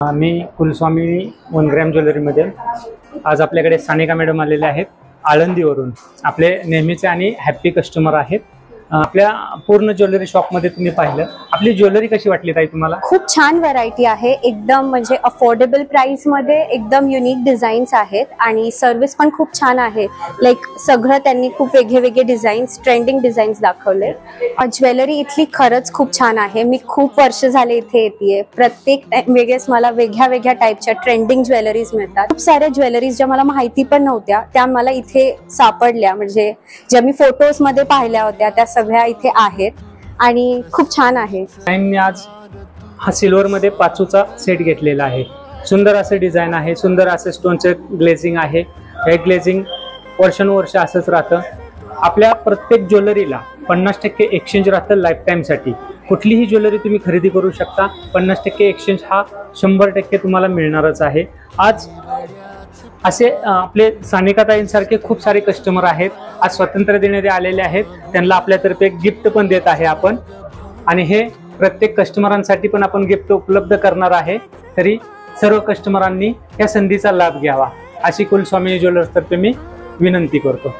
मी कुलस्वामी 1 gram ज्वेलरीमध्ये आज आपल्याकडे Sanika madam आलेले आहेत आळंदीवरून। आपले नेहमीचे आणि हॅपी कस्टमर आहेत। आपल्या पूर्ण ज्वेलरी शॉप मध्ये तुम्ही पाहिलं, आपली ज्वेलरी कशी वाटली ताई तुम्हाला? खूप छान व्हरायटी आहे, एकदम म्हणजे अफोर्डेबल प्राइस मध्ये एकदम युनिक डिझाईन्स आहेत आणि सर्व्हिस पण खूप छान आहे। लाईक सगळं त्यांनी खूप वेगवेगळे डिझाईन्स, ट्रेंडिंग डिझाईन्स दाखवले। ज्वेलरी इथली खरंच खूप छान आहे। मी खूप वर्ष झाले इथे येतेय, प्रत्येक वेळेस मला वेगळ्या टाईपच्या ट्रेंडिंग ज्वेलरीज मिळतात। खूप साऱ्या ज्वेलरीज ज्या मला माहिती पण नव्हत्या त्या मला इथे सापडल्या, म्हणजे ज्या मी फोटोज मध्ये पाहिल्या होत्या त्या सगळ्या इथे आहेत आणि खूप छान आहे। मी आज हा सिल्वर मध्ये 5चा सेट घेतलेला आहे। सुंदर असे डिझाइन आहे, सुंदर असे स्टोनचे ग्लेझिंग आहे। हे ग्लेझिंग वर्षानुवर्ष असंच राहतं। आपल्या प्रत्येक ज्वेलरीला 50% एक्सचेंज राहतं लाईफ टाइम साठी। कुठलीही ज्वेलरी तुम्ही खरेदी करू शकता, 50% एक्सचेंज हा 100% तुम्हाला मिळणारच आहे। आज असे आपले सानिका ताईंसारखे खूप सारे कस्टमर आहेत। आज स्वातंत्र्य दिनामध्ये आलेले आहेत, त्यांना आपल्यातर्फे गिफ्ट पण देत आहे आपण, आणि हे प्रत्येक कस्टमरांसाठी पण आपण गिफ्ट उपलब्ध करणार आहे। तरी सर्व कस्टमरांनी या संधीचा लाभ घ्यावा अशी कुलस्वामी ज्वेलर्स तर्फे मी विनंती करतो।